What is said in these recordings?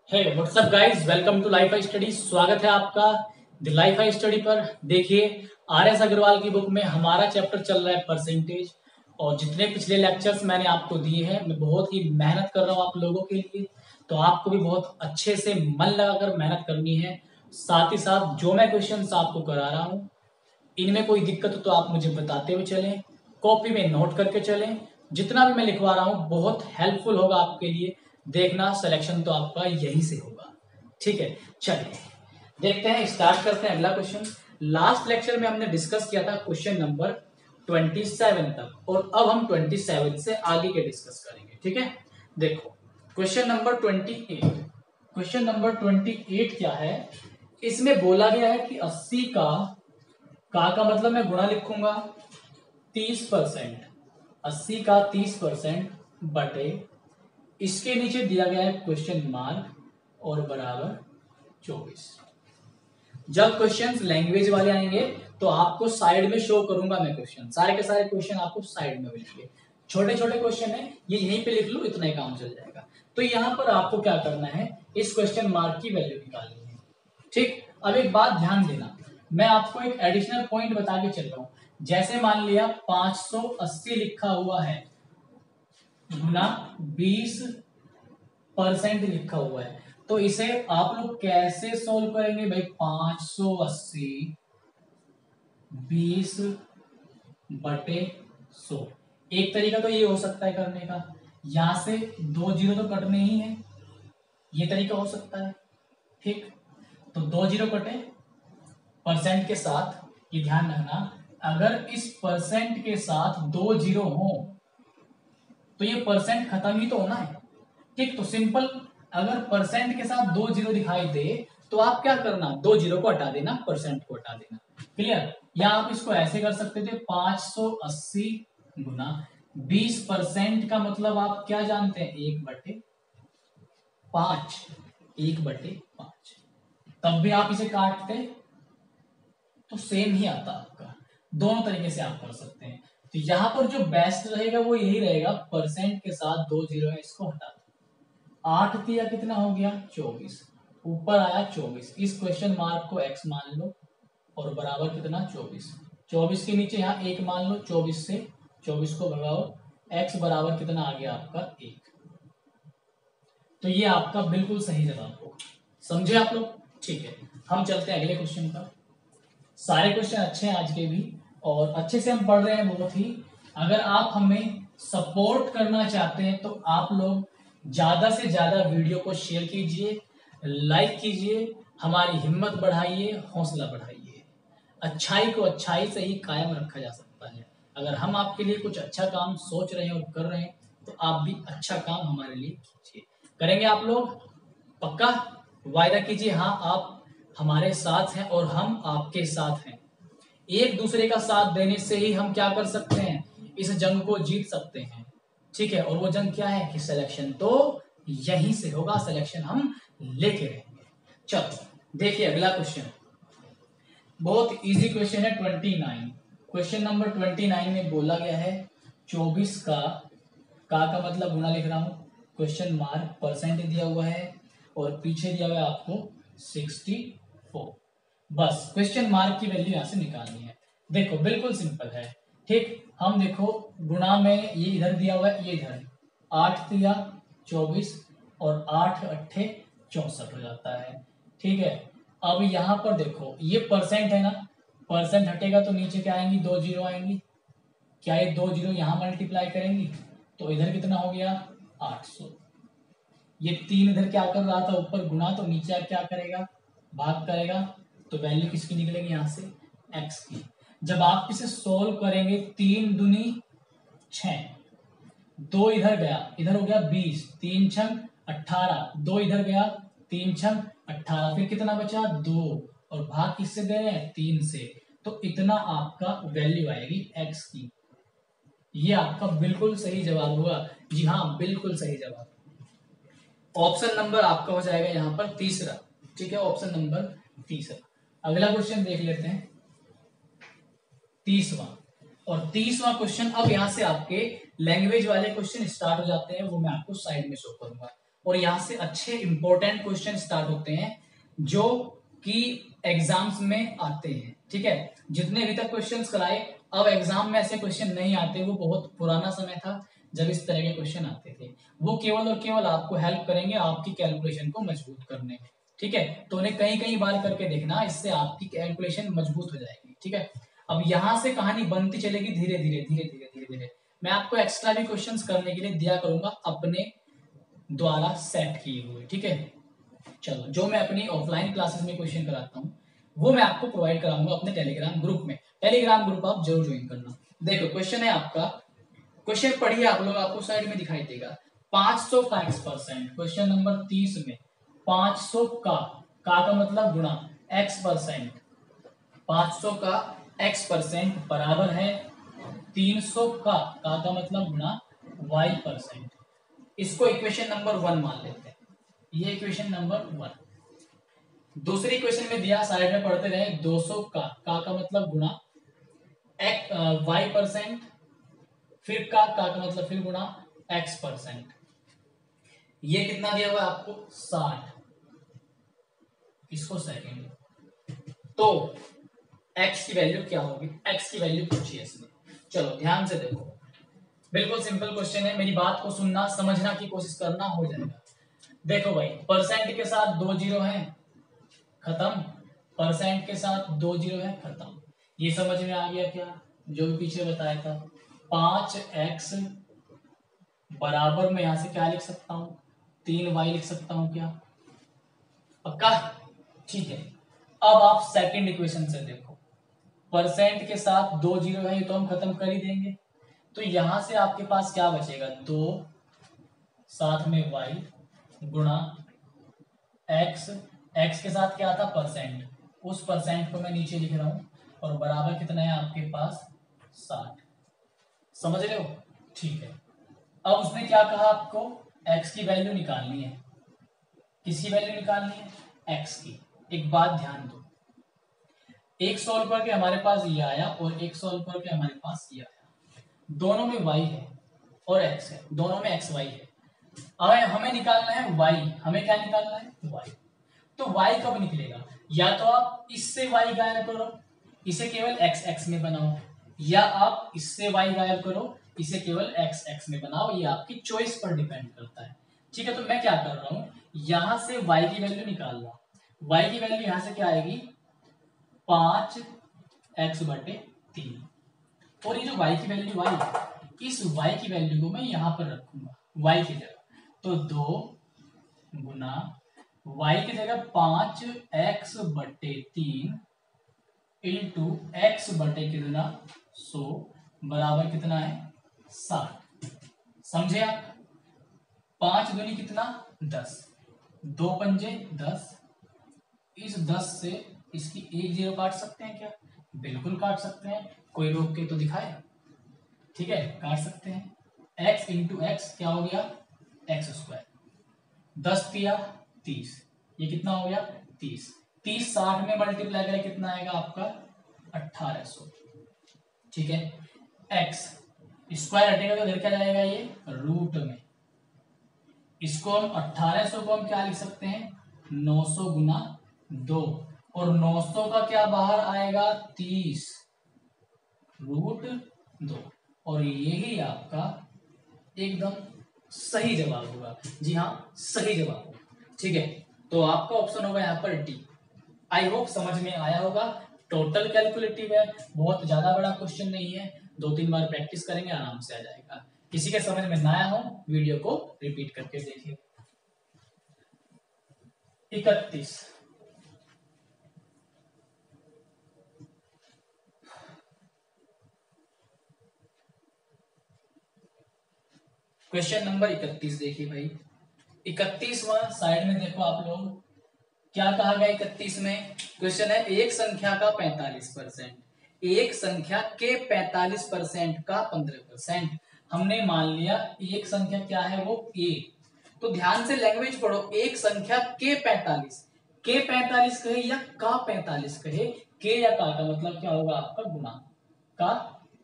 Hey what's up guys, welcome to life I study. स्वागत है आपका द लाइफ आई स्टडी पर। देखिए, आर एस अग्रवाल की बुक में हमारा चैप्टर चल रहा है परसेंटेज। और जितने पिछले लेक्चर्स मैंने आपको दिए हैं, मैं बहुत ही मेहनत कर रहा हूँ आप लोगों के लिए। तो आपको भी बहुत अच्छे से मन लगाकर मेहनत करनी है। साथ ही साथ जो मैं क्वेश्चन आपको करा रहा हूँ, इनमें कोई दिक्कत हो तो आप मुझे बताते हुए चलें, कॉपी में नोट करके चलें। जितना भी मैं लिखवा रहा हूँ बहुत हेल्पफुल होगा आपके लिए। देखना, सिलेक्शन तो आपका यहीं से होगा। ठीक है, चलिए देखते हैं, स्टार्ट करते हैं अगला क्वेश्चन। लास्ट लेक्चर में हमने डिस्कस किया था क्वेश्चन नंबर 27 तक, और अब हम 27 से आगे के डिस्कस करेंगे। ठीक है, देखो क्वेश्चन नंबर 28। क्वेश्चन नंबर 28 क्या है? इसमें बोला गया है कि 80 का मतलब मैं गुणा लिखूंगा 30%। 80 का 30% बटे, इसके नीचे दिया गया है क्वेश्चन मार्क और बराबर 24। जब क्वेश्चंस लैंग्वेज वाले आएंगे तो आपको साइड में शो करूंगा मैं क्वेश्चन, सारे के सारे क्वेश्चन आपको साइड में मिलेंगे। छोटे छोटे क्वेश्चन है, ये यहीं पे लिख लो, इतना ही काम चल जाएगा। तो यहां पर आपको क्या करना है, इस क्वेश्चन मार्क की वैल्यू निकालनी है। ठीक, अब एक बात ध्यान देना, मैं आपको एक एडिशनल पॉइंट बता के चल रहा हूं। जैसे मान लिया 580 लिखा हुआ है गुना 20% लिखा हुआ है, तो इसे आप लोग कैसे सोल्व करेंगे भाई? 580 20/100। एक तरीका तो ये हो सकता है करने का, यहां से 2 जीरो तो कटने ही है, ये तरीका हो सकता है। ठीक, तो 2 जीरो कटे परसेंट के साथ, ये ध्यान रखना, अगर इस परसेंट के साथ 2 जीरो हो तो ये परसेंट खत्म ही तो होना है। ठीक, तो सिंपल, अगर परसेंट के साथ 2 जीरो दिखाई दे तो आप क्या करना, 2 जीरो को हटा देना, परसेंट को हटा देना। क्लियर? या आप इसको ऐसे कर सकते थे, 580 गुना 20% का मतलब आप क्या जानते हैं, 1/5। 1/5, तब भी आप इसे काटते तो सेम ही आता आपका। दोनों तरीके से आप कर सकते हैं। तो यहां पर जो बेस्ट रहेगा वो यही रहेगा, परसेंट के साथ 2 जीरो है, इसको हटा दो। 8 दिया कितना हो गया, 24। ऊपर आया 24, इस क्वेश्चन मार्क को x मान लो और बराबर कितना, 24। 24 के नीचे यहाँ 1 मान लो, 24 से 24 को भगाओ, x बराबर कितना आ गया आपका, 1। तो ये आपका बिल्कुल सही जवाब होगा। समझे आप लोग? ठीक है, हम चलते हैं अगले क्वेश्चन पर। सारे क्वेश्चन अच्छे हैं आज के भी, और अच्छे से हम पढ़ रहे हैं बहुत ही। अगर आप हमें सपोर्ट करना चाहते हैं तो आप लोग ज्यादा से ज्यादा वीडियो को शेयर कीजिए, लाइक कीजिए, हमारी हिम्मत बढ़ाइए, हौसला बढ़ाइए। अच्छाई को अच्छाई से ही कायम रखा जा सकता है। अगर हम आपके लिए कुछ अच्छा काम सोच रहे हैं और कर रहे हैं तो आप भी अच्छा काम हमारे लिए कीजिए। करेंगे आप लोग? पक्का वायदा कीजिए, हाँ आप हमारे साथ हैं और हम आपके साथ हैं। एक दूसरे का साथ देने से ही हम क्या कर सकते हैं, इस जंग को जीत सकते हैं। ठीक है, और वो जंग क्या है कि सिलेक्शन तो यहीं से होगा, सिलेक्शन हम लेके रहेंगे। चलो देखिए अगला क्वेश्चन, बहुत इजी क्वेश्चन है। 29, क्वेश्चन नंबर 29 में बोला गया है 24 का मतलब गुना लिख रहा हूं, क्वेश्चन मार्क, परसेंट दिया हुआ है और पीछे दिया हुआ है आपको 64। बस क्वेश्चन मार्क की वैल्यू यहां से निकालनी है। देखो बिल्कुल सिंपल है। ठीक, हम देखो गुणा में ये इधर दिया हुआ है, ये इधर 8 दिया 24 और 8 अट्ठे 64 हो जाता है। ठीक है, अब यहां पर देखो ये परसेंट है ना, परसेंट हटेगा तो नीचे क्या आएंगी, 2 जीरो आएंगी। क्या ये 2 जीरो यहां मल्टीप्लाई करेंगी तो इधर कितना हो गया, 800। ये 3 इधर क्या कर रहा था, ऊपर गुणा, तो नीचे क्या करेगा, भाग करेगा। तो वैल्यू किसकी निकलेगी यहां से, x की। जब आप इसे सोल्व करेंगे, 3 दूनी 6, 2 इधर गया, इधर हो गया 20, 3 छंग 18, 2 इधर गया, 3 छंग 18, फिर कितना बचा, 2, और भाग किससे दे रहे हैं, 3 से। तो इतना आपका वैल्यू आएगी x की। ये आपका बिल्कुल सही जवाब हुआ। जी हाँ, बिल्कुल सही जवाब। ऑप्शन नंबर आपका हो जाएगा यहां पर तीसरा। ठीक है, ऑप्शन नंबर तीसरा। अगला क्वेश्चन देख लेते हैं, 30वां। और 30वां क्वेश्चन, अब यहां से आपके लैंग्वेज वाले क्वेश्चन स्टार्ट हो जाते हैं, वो मैं आपको साइड में शो करूंगा। और यहाँ से अच्छे इंपॉर्टेंट क्वेश्चन स्टार्ट होते हैं जो कि एग्जाम्स में आते हैं। ठीक है, जितने अभी तक क्वेश्चंस कराए, अब एग्जाम में ऐसे क्वेश्चन नहीं आते। वो बहुत पुराना समय था जब इस तरह के क्वेश्चन आते थे। वो केवल और केवल आपको हेल्प करेंगे आपकी कैलकुलेशन को मजबूत करने में। ठीक है, तो उन्हें कई कई बार करके देखना, इससे आपकी कैलकुलेशन मजबूत हो जाएगी। ठीक है, अब यहां से कहानी बनती चलेगी धीरे धीरे धीरे धीरे धीरे धीरे। मैं आपको एक्स्ट्रा भी क्वेश्चंस करने के लिए दिया करूंगा अपने द्वारा सेट किए हुए। ठीक है, चलो, जो मैं अपनी ऑफलाइन क्लासेस में क्वेश्चन कराता हूँ वो मैं आपको प्रोवाइड कराऊंगा अपने टेलीग्राम ग्रुप में। टेलीग्राम ग्रुप आप जरूर ज्वाइन करना। देखो क्वेश्चन है आपका, क्वेश्चन पढ़िए आप लोग, आपको साइड में दिखाई देगा। 500 का x%, क्वेश्चन नंबर 30 में 500 का मतलब गुणा x%, 500 का x% बराबर है 300 का मतलब गुणा y%। इसको इक्वेशन नंबर 1 मान लेते हैं, ये इक्वेशन नंबर 1। दूसरी इक्वेशन में दिया, साइड में पढ़ते रहे, 200 का मतलब गुणा y%, फिर का मतलब फिर गुणा x%। ये कितना दिया हुआ है आपको 60, इसको सेकेंड। तो x की वैल्यू क्या होगी, x की वैल्यू पूछिए इसमें। चलो ध्यान से देखो, बिल्कुल सिंपल क्वेश्चन है, मेरी बात को सुनना समझना की कोशिश करना, हो जाएगा। देखो भाई, परसेंट के साथ 2 जीरो हैं, खत्म। परसेंट के साथ 2 जीरो है, खत्म। ये समझ में आ गया क्या, जो भी पीछे बताया था। 5x बराबर में यहां से क्या लिख सकता हूं, 3y लिख सकता हूं क्या, पक्का। ठीक है, अब आप सेकंड इक्वेशन से देखो, परसेंट के साथ 2 जीरो है, ये तो हम खत्म कर ही देंगे। तो यहां से आपके पास क्या बचेगा, 2 साथ में y गुणा x, x के साथ क्या था परसेंट, उस परसेंट को मैं नीचे लिख रहा हूं, और बराबर कितना है आपके पास 60। समझ रहे हो, ठीक है। अब उसने क्या कहा आपको, x की वैल्यू निकालनी है। किसकी वैल्यू निकालनी है, x की। एक बात ध्यान दो, एक सॉल्व करके हमारे पास ये आया और एक सॉल्व करके हमारे पास ये आया, दोनों में y है और x है, दोनों में x y है। अब हमें निकालना है y, हमें क्या निकालना है y। तो y कब निकलेगा, या तो आप इससे y गायब करो, इसे केवल x x में बनाओ, या आप इससे y गायब करो, इसे केवल x x में बनाओ। ये आपकी चॉइस पर डिपेंड करता है। ठीक है, तो मैं क्या कर रहा हूं, यहां से y की वैल्यू निकाल रहा हूं। y की वैल्यू यहां से क्या आएगी, 5x/3। और ये जो y की वैल्यू आई, इस y की वैल्यू को मैं यहां पर रखूंगा y की जगह। तो 2 गुना y की जगह 5x/3 इंटू x/, कितना 100 बराबर कितना है 60। समझे आप, 5 दूनी कितना 10, 2 पंजे 10, इस 10 से इसकी एक जीरो काट सकते हैं क्या, बिल्कुल काट सकते हैं, कोई रोक के तो दिखाए। ठीक है, काट सकते हैं। x इंटू एक्स क्या हो गया, x², 10 दिया 30, ये कितना हो गया 30, 30 60 में मल्टीप्लाई करें कितना आएगा आपका 1800। ठीक है, x स्क्वायर हटेगा तो इधर क्या जाएगा, ये रूट में। इसको हम 1800 को हम क्या लिख सकते हैं, 900 गुना 2, और 900 का क्या बाहर आएगा 30 रूट 2, और यही आपका एकदम सही जवाब होगा। जी हाँ, सही जवाब होगा। ठीक है, तो आपका ऑप्शन होगा यहाँ पर डी। आई होप समझ में आया होगा। टोटल कैलकुलेटिव है, बहुत ज्यादा बड़ा क्वेश्चन नहीं है, 2-3 बार प्रैक्टिस करेंगे आराम से आ जाएगा। किसी के समझ में ना आया हो वीडियो को रिपीट करके देखिए। 31, क्वेश्चन नंबर 31 देखिए भाई। 31वां साइड में देखो आप लोग, क्या कहा गया 31 में, क्वेश्चन है एक संख्या का 45%, एक संख्या के 45% का 15%। हमने मान लिया एक संख्या क्या है, वो a। तो ध्यान से लैंग्वेज पढ़ो, एक संख्या के 45, के 45 कहे या का 45 कहे, के या का मतलब क्या होगा आपका गुणा का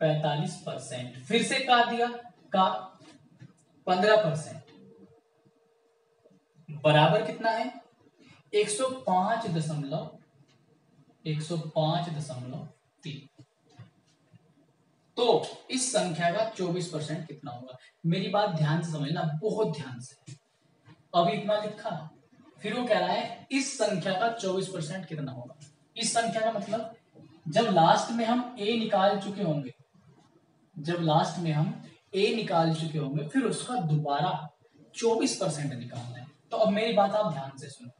45%, फिर से का दिया का 15%, बराबर कितना है 105.3। तो इस संख्या का 24% कितना होगा। मेरी बात ध्यान से समझना, बहुत ध्यान से। अभी इतना लिखा, फिर वो कह रहा है इस संख्या का 24% कितना होगा। इस संख्या का मतलब जब लास्ट में हम a निकाल चुके होंगे, फिर उसका दोबारा 24% निकालना है। तो अब मेरी बात आप ध्यान से सुनो,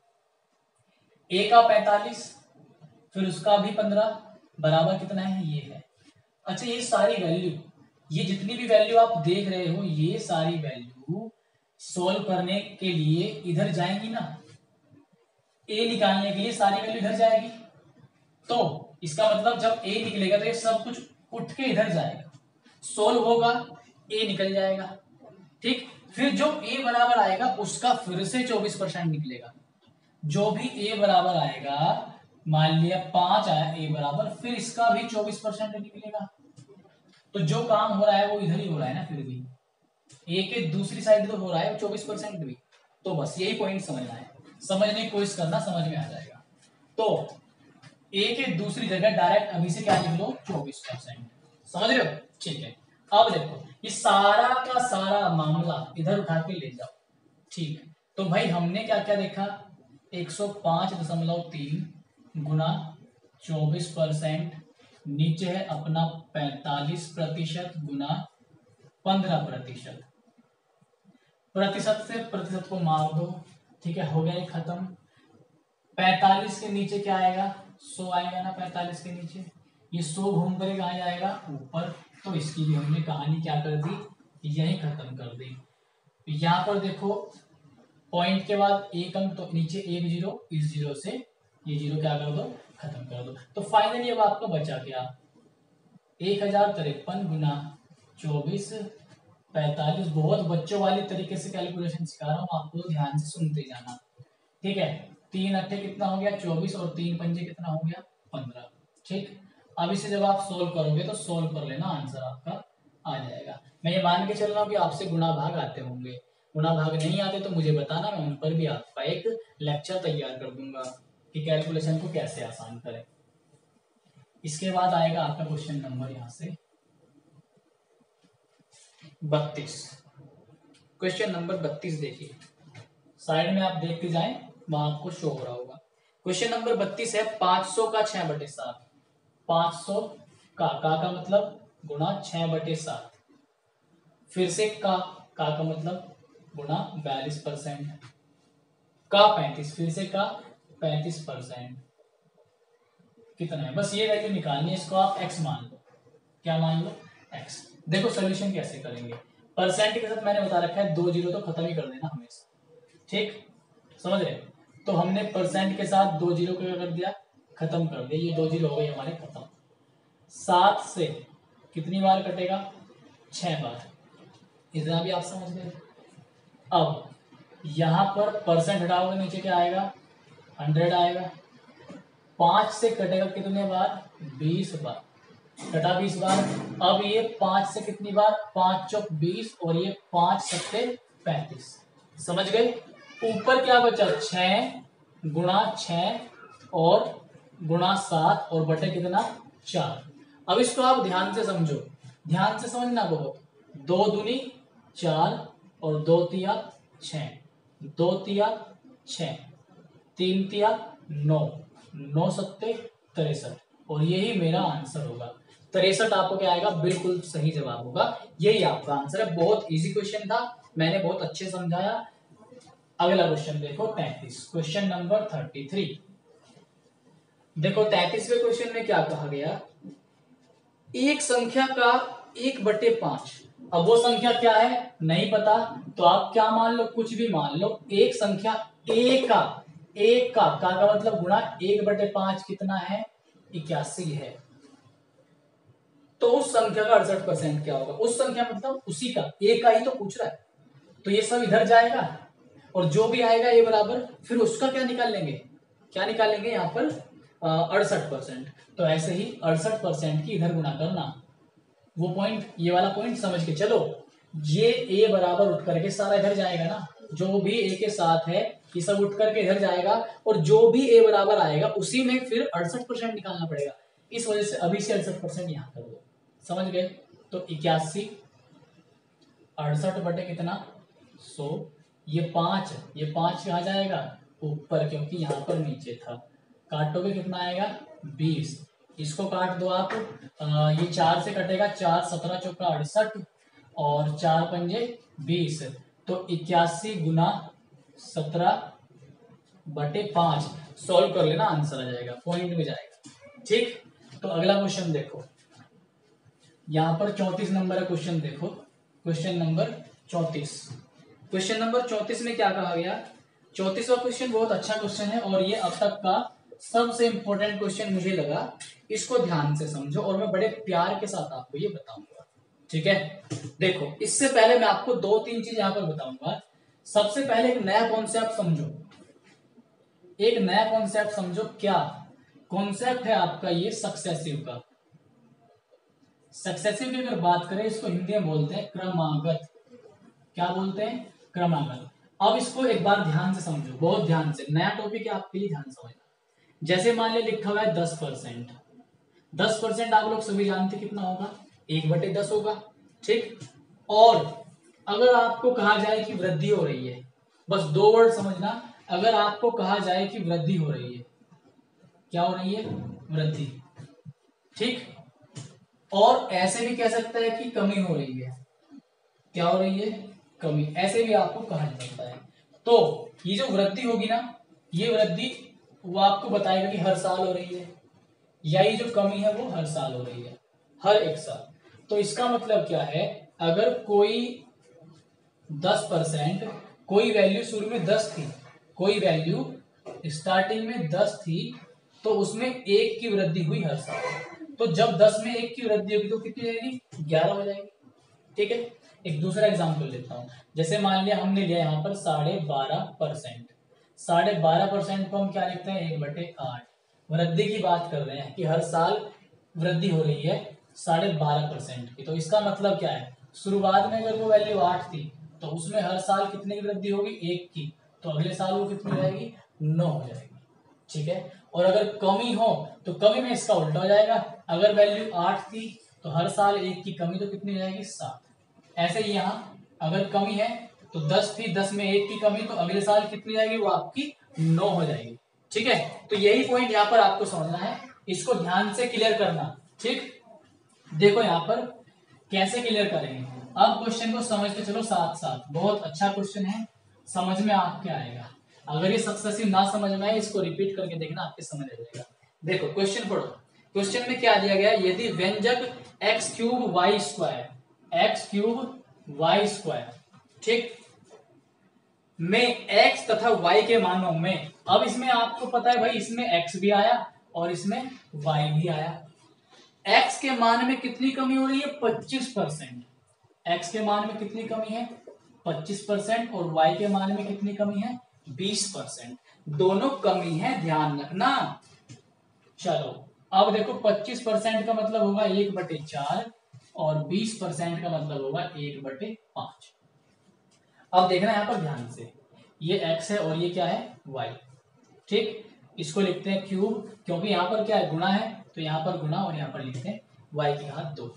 a का 45, फिर उसका भी 15, बराबर कितना है, ये है। अच्छा, ये सारी वैल्यू, ये जितनी भी वैल्यू आप देख रहे हो, ये सारी वैल्यू सोल्व करने के लिए इधर जाएंगी ना, a निकालने के लिए सारी वैल्यू इधर जाएगी। तो इसका मतलब जब a निकलेगा तो ये सब कुछ उठ के इधर जाएगा, सोल्व होगा, a निकल जाएगा। ठीक, फिर जो a बराबर आएगा उसका फिर से 24% निकलेगा। जो भी a बराबर आएगा, मान लिया 5 आया a बराबर, फिर इसका भी 24% निकलेगा। तो जो काम हो रहा है वो इधर ही हो रहा है ना, फिर भी a के दूसरी साइड तो हो रहा है 24% भी। तो बस यही पॉइंट समझना है, समझने की कोशिश करना, समझ में आ जाएगा। तो a के दूसरी जगह डायरेक्ट अभी से क्या लिख लो, 24%। समझ रहे हो, ठीक है। अब देखो ये सारा का सारा मामला इधर उठा के ले जाओ, ठीक है। तो भाई हमने क्या क्या देखा, 105.3 गुना 24%, नीचे है अपना 45% गुना 15%। प्रतिशत से प्रतिशत को मार दो, ठीक है, हो गया ये खत्म। 45 के नीचे क्या आएगा, 100 आएगा ना, 45 के नीचे ये 100 घूम कर कहाँ जाएगा, ऊपर। तो इसकी भी हमने कहानी क्या कर दी, यही खत्म कर दी। यहाँ पर देखो पॉइंट के बाद एक अंक, तो नीचे एक जीरो, इस जीरो से ये जीरो क्या कर दो, खत्म कर दो। तो फाइनली अब आपको बचा क्या, 1053 गुना 24 45। बहुत बच्चों वाले तरीके से कैलकुलेशन सिखा रहा हूँ आपको, ध्यान से सुनते जाना, ठीक है। 3 अट्ठे कितना हो गया 24, और 3 पंजे कितना हो गया 15। ठीक, अब इसे जब आप सोल्व करोगे तो सोल्व कर लेना, आंसर आपका आ जाएगा। मैं ये मान के चल रहा हूँ कि आपसे गुणा भाग आते होंगे, गुणा भाग नहीं आते तो मुझे बताना, मैं उन पर भी आपका एक लेक्चर तैयार कर दूंगा कि कैलकुलेशन को कैसे आसान करें। इसके बाद आएगा आपका क्वेश्चन नंबर यहां से 32। क्वेश्चन नंबर 32 देखिए, साइड में आप देखते जाएं, वहां आपको शो हो रहा होगा। क्वेश्चन नंबर 32 है 500 का 6/7। 500 का मतलब गुणा 6/7, फिर से का मतलब गुणा 42%, का 35, फिर से का 35%, कितना है, बस ये वैल्यू निकालनी है। इसको आप x मान लो, क्या मान लो, x। देखो सोल्यूशन कैसे करेंगे, परसेंट के साथ मैंने बता रखा है 2 जीरो तो खत्म ही कर देना हमेशा, ठीक, समझ रहे। तो हमने परसेंट के साथ 2 जीरो को क्या कर दिया, खत्म कर दिया, ये 2 जीरो हो गए हमारे खत्म। 7 से कितनी बार कटेगा, 6 बार, इतना भी आप समझ गए। अब यहां पर परसेंट हटाओगे, नीचे क्या आएगा, 100 आएगा। 5 से कटेगा कितने बार, 20 बार, कटा 20 बार। अब ये 5 से कितनी बार, 5 चौक 20, और ये 5 सत्ते 35। समझ गए। ऊपर क्या बचा, 6 गुणा 6 और गुणा 7 और बटे कितना 4। अब इसको आप ध्यान से समझो, ध्यान से समझना बहुत। 2 दूनी 4 और 2 तिया 6, 2 तिया 6, 3 तिया 9, 9 सत्ते 63, और यही मेरा आंसर होगा। 63 आपको क्या आएगा, बिल्कुल सही जवाब होगा, यही आपका आंसर है। बहुत इजी क्वेश्चन था, मैंने बहुत अच्छे समझाया। अगला क्वेश्चन देखो 33, क्वेश्चन नंबर 33। देखो 33वें क्वेश्चन में क्या कहा गया, एक संख्या का 1/5। अब वो संख्या क्या है नहीं पता, तो आप क्या मान लो, कुछ भी मान लो। एक संख्या एक का मतलब गुणा 1/5 कितना है, 81 है। तो उस संख्या का 68% क्या होगा, उस संख्या मतलब उसी का, एक का ही तो पूछ रहा है, तो ये सब इधर जाएगा, और जो भी आएगा ये बराबर, फिर उसका क्या निकाल लेंगे, क्या निकालेंगे यहाँ पर 68%। तो ऐसे ही 68% की इधर गुणा करना, वो पॉइंट, ये वाला पॉइंट समझ के चलो। ये a बराबर उठ करके सारा इधर जाएगा ना, जो भी a के साथ है ये सब उठ करके इधर जाएगा और जो भी a बराबर आएगा उसी में फिर 68% निकालना पड़ेगा। इस वजह से अभी से 68% यहाँ कर दो। समझ गए? तो 81 68 बटे कितना 100, ये 5 कहाँ जाएगा ऊपर, क्योंकि यहाँ पर नीचे था। काटोगे कितना आएगा 20, इसको काट दो आप, ये 4 से कटेगा, 4 17 चौका 68 और 4 पंजे 20, तो 81 गुना 17 बटे 5 सॉल्व कर लेना, आंसर आ जाएगा, पॉइंट में जाएगा। ठीक, तो अगला क्वेश्चन देखो, यहाँ पर 34 नंबर है क्वेश्चन। देखो क्वेश्चन नंबर 34। क्वेश्चन नंबर 34 में क्या कहा गया? 34वां क्वेश्चन बहुत अच्छा क्वेश्चन है और ये अब तक का सबसे इंपॉर्टेंट क्वेश्चन मुझे लगा। इसको ध्यान से समझो और मैं बड़े प्यार के साथ आपको ये बताऊंगा। ठीक है, देखो इससे पहले मैं आपको 2-3 चीज यहाँ पर बताऊंगा। सबसे पहले एक नया कॉन्सेप्ट समझो, एक नया कॉन्सेप्ट समझो। क्या कॉन्सेप्ट है आपका? ये सक्सेसिव का। सक्सेसिव की अगर बात करें, इसको हिंदी में बोलते हैं क्रमागत। क्या बोलते हैं? क्रमागत। अब इसको एक बार ध्यान से समझो, बहुत ध्यान से, नया टॉपिक है आपके लिए, ध्यान समझना। जैसे मान लिया लिखा हुआ है 10%, 10% आप लोग सभी जानते कितना होगा? 1/10 होगा। ठीक, और अगर आपको कहा जाए कि वृद्धि हो रही है, बस 2 वर्ड समझना, अगर आपको कहा जाए कि वृद्धि हो रही है, क्या हो रही है? वृद्धि। ठीक, और ऐसे भी कह सकता है कि कमी हो रही है। क्या हो रही है? कमी। ऐसे भी आपको कहा जा सकता है। तो ये जो वृद्धि होगी ना, ये वृद्धि वो आपको बताएगा कि हर साल हो रही है, या ये जो कमी है वो हर साल हो रही है, हर एक साल। तो इसका मतलब क्या है? अगर कोई 10%, कोई वैल्यू शुरू में 10 थी, कोई वैल्यू स्टार्टिंग में 10 थी, तो उसमें 1 की वृद्धि हुई हर साल। तो जब 10 में 1 की वृद्धि होगी तो कितनी जाएगी? 11 हो जाएगी। ठीक है, एक दूसरा एग्जाम्पल लेता हूं। जैसे मान लिया हमने लिया यहाँ पर 12.5%, 12.5% को हम क्या लिखते हैं? 1/8। वृद्धि की बात कर रहे हैं कि हर साल वृद्धि हो रही है 12.5% की। तो इसका मतलब क्या है? शुरुआत में अगर वो वैल्यू 8 थी तो उसमें हर साल कितने की वृद्धि होगी? 1 की। तो अगले साल वो कितनी हो जाएगी? 9 हो जाएगी। ठीक है, और अगर कमी हो तो कमी में इसका उल्टा हो जाएगा। अगर वैल्यू 8 थी तो हर साल 1 की कमी, तो कितनी हो जाएगी? 7। ऐसे ही यहाँ अगर कमी है तो 10 थी, 10 में 1 की कमी, तो अगले साल कितनी जाएगी? वो आपकी 9 हो जाएगी। ठीक है, तो यही पॉइंट यहाँ पर आपको समझना है, इसको ध्यान से क्लियर करना। ठीक, देखो यहाँ पर कैसे क्लियर करेंगे। अब क्वेश्चन को समझते चलो साथ साथ, बहुत अच्छा क्वेश्चन है, समझ में आपके आएगा। अगर ये सक्सेसिव ना समझ में आए, इसको रिपीट करके देखना, आपके समझ आ जाएगा। देखो क्वेश्चन पढ़ो। क्वेश्चन में क्या दिया गया? यदि व्यंजक x³ ठीक में x तथा y के मानों में, अब इसमें आपको पता है भाई, इसमें x भी आया और इसमें y भी आया। x के मान में कितनी कमी हो रही है? 25%। x के मान में कितनी कमी है? 25%। और y के मान में कितनी कमी है? 20%। दोनों कमी है, ध्यान रखना। चलो अब देखो, 25% का मतलब होगा 1/4 और 20% का मतलब होगा 1/5। अब देखना यहां पर ध्यान से, ये x है और ये क्या है? y। ठीक, इसको लिखते हैं क्यूब, क्योंकि यहां पर क्या है? गुणा है, तो यहां पर गुणा और यहां पर लिखते हैं y की घात 2।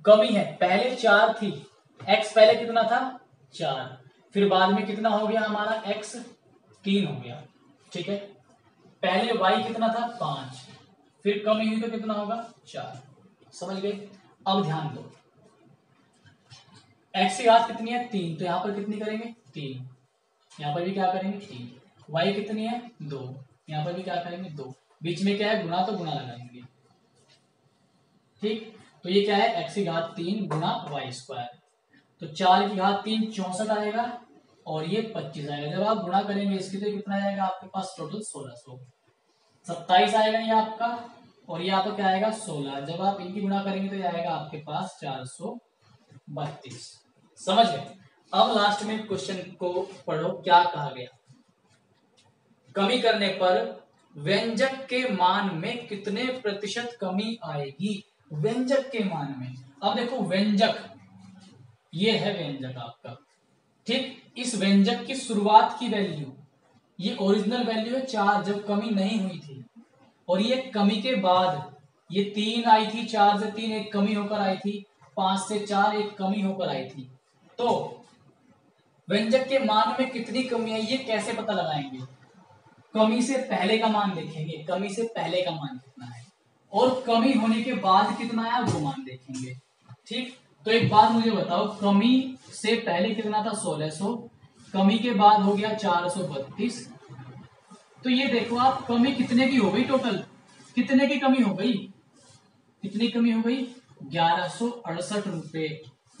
कमी है, पहले 4 थी, x पहले कितना था? 4, फिर बाद में कितना हो गया हमारा? x 3 हो गया। ठीक है, पहले y कितना था? 5, फिर कमी हुई तो कितना होगा? 4। समझ गए? अब ध्यान दो, x की घात कितनी है? 3, तो यहां पर कितनी करेंगे? 3, यहां पर भी क्या करेंगे? 3। y कितनी है? 2, यहां पर भी क्या करेंगे? 2। बीच में क्या है? गुणा, तो गुणा लगाएंगे। ठीक, तो ये क्या है? x की घात 3 गुणा y², तो 4 की घात 3 64 आएगा और ये 25 आएगा। जब आप गुणा करेंगे इसकी तो कितना आएगा आपके पास? टोटल 1600। 27 आएगा ये आपका, और ये आपका क्या आएगा? 16। जब आप इनकी गुणा करेंगे तो ये आएगा आपके पास 432। समझ गए? अब लास्ट में क्वेश्चन को पढ़ो, क्या कहा गया? कमी करने पर व्यंजक के मान में कितने प्रतिशत कमी आएगी? व्यंजक के मान में। अब देखो व्यंजक, ये है व्यंजक आपका। ठीक, इस व्यंजक की शुरुआत की वैल्यू, ये ओरिजिनल वैल्यू है 4 जब कमी नहीं हुई थी, और ये कमी के बाद ये 3 आई थी, 4 से 3 एक कमी होकर आई थी, 5 से 4 एक कमी होकर आई थी। तो व्यंजक के मान में कितनी कमी आई ये कैसे पता लगाएंगे? कमी से पहले का मान देखेंगे, कमी से पहले का मान कितना है, और कमी होने के बाद कितना आया वो मान देखेंगे। ठीक, तो एक बात मुझे बताओ, कमी से पहले कितना था 1600, कमी के बाद हो गया 432। तो ये देखो आप, कमी कितने की हो गई? टोटल कितने की कमी हो गई? कितनी कमी हो गई? 1168 रुपए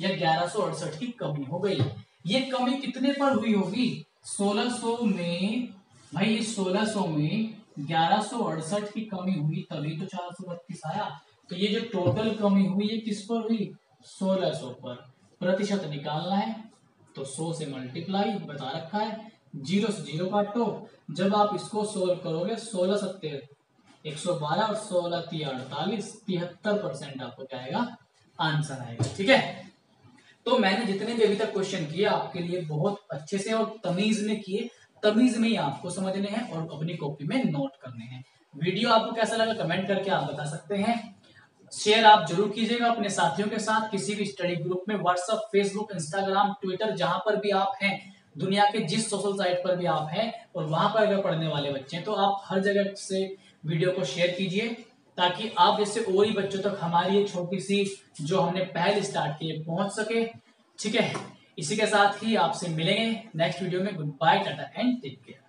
या 1168 की कमी हो गई। ये कमी कितने पर हुई होगी? 1600 में। भाई ये 1600 में 1168 की कमी हुई, तभी तो 432 आया। तो ये जो टोटल कमी हुई ये किस पर हुई? 1600 पर। प्रतिशत निकालना है तो 100 से मल्टीप्लाई बता रखा है, 0 से 0 काटो। जब आप इसको सोल्व करोगे 16 सत्ते 112 और 16 3 48, 73% आपको क्या आएगा? आंसर आएगा। ठीक है, तो मैंने जितने भी अभी तक क्वेश्चन किए आपके लिए बहुत अच्छे से और तमीज में किए, तमीज में ही आपको समझने हैं और अपनी कॉपी में नोट करने हैं। वीडियो आपको कैसा लगा कमेंट करके आप बता सकते हैं। शेयर आप जरूर कीजिएगा अपने साथियों के साथ, किसी भी स्टडी ग्रुप में, व्हाट्सएप, फेसबुक, इंस्टाग्राम, ट्विटर, जहां पर भी आप हैं, दुनिया के जिस सोशल साइट पर भी आप हैं, और वहां पर अगर पढ़ने वाले बच्चे हैं तो आप हर जगह से वीडियो को शेयर कीजिए, ताकि आप जैसे और ही बच्चों तक हमारी ये छोटी सी जो हमने पहल स्टार्ट की है पहुंच सके। ठीक है, इसी के साथ ही आपसे मिलेंगे नेक्स्ट वीडियो में। Good bye, tata and take care.